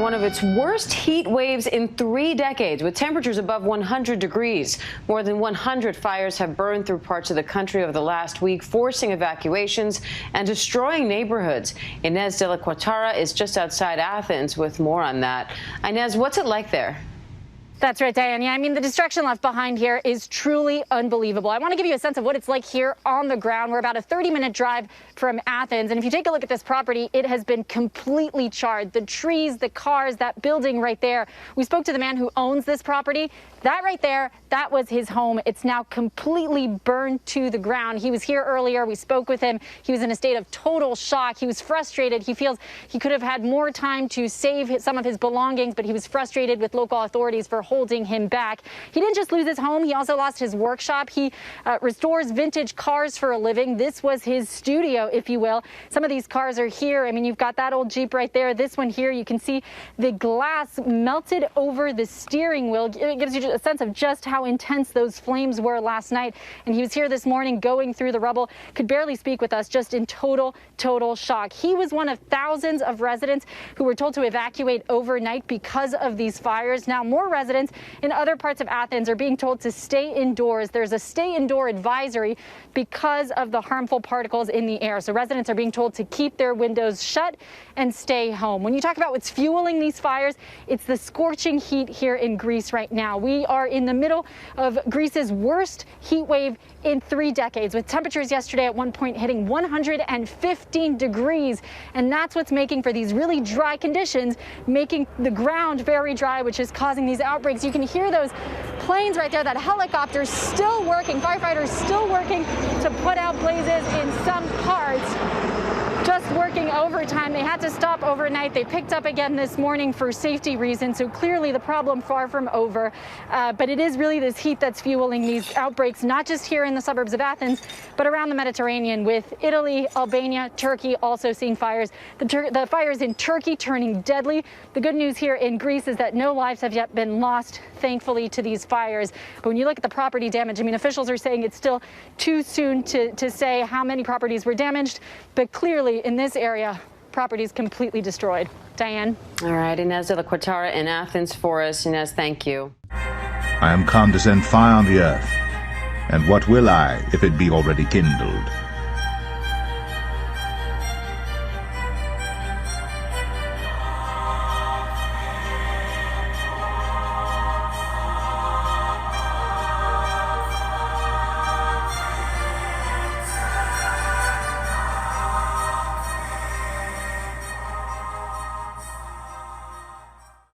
one of its worst heat waves in 3 decades, with temperatures above 100 degrees. More than 100 fires have burned through parts of the country over the last week, forcing evacuations and destroying neighborhoods. Inez de la Cuatara is just outside Athens with more on that. Inez, what's it like there? That's right, Diane. Yeah, I mean, the destruction left behind here is truly unbelievable. I want to give you a sense of what it's like here on the ground. We're about a 30-minute drive from Athens. And if you take a look at this property, it has been completely charred. The trees, the cars, that building right there. We spoke to the man who owns this property. That right there, that was his home. It's now completely burned to the ground. He was here earlier. We spoke with him. He was in a state of total shock. He was frustrated. He feels he could have had more time to save some of his belongings, but he was frustrated with local authorities for holding him back. He didn't just lose his home. He also lost his workshop. He restores vintage cars for a living. This was his studio, if you will. Some of these cars are here. I mean, you've got that old Jeep right there. This one here, you can see the glass melted over the steering wheel. It gives you a sense of just how intense those flames were last night. And he was here this morning going through the rubble, could barely speak with us, just in total shock. He was one of thousands of residents who were told to evacuate overnight because of these fires. Now, more residents in other parts of Athens are being told to stay indoors. There's a stay indoor advisory because of the harmful particles in the air. So residents are being told to keep their windows shut and stay home. When you talk about what's fueling these fires, it's the scorching heat here in Greece right now. We are in the middle of Greece's worst heat wave in 3 decades, with temperatures yesterday at one point hitting 115 degrees. And that's what's making for these really dry conditions, making the ground very dry, which is causing these outbreaks. You can hear those planes right there, that helicopter still working, firefighters still working to put out blazes in some parts. Just working overtime. They had to stop overnight. They picked up again this morning for safety reasons. So clearly the problem far from over. But it is really this heat that's fueling these outbreaks, not just here in the suburbs of Athens, but around the Mediterranean, with Italy, Albania, Turkey also seeing fires. The fires in Turkey turning deadly. The good news here in Greece is that no lives have yet been lost, thankfully, to these fires. But when you look at the property damage, I mean, officials are saying it's still too soon to say how many properties were damaged, but clearly in this area, properties completely destroyed. Diane? All right, Inez de la Cuatara in Athens for us. Inez, thank you. I am come to send fire on the earth, and what will I if it be already kindled?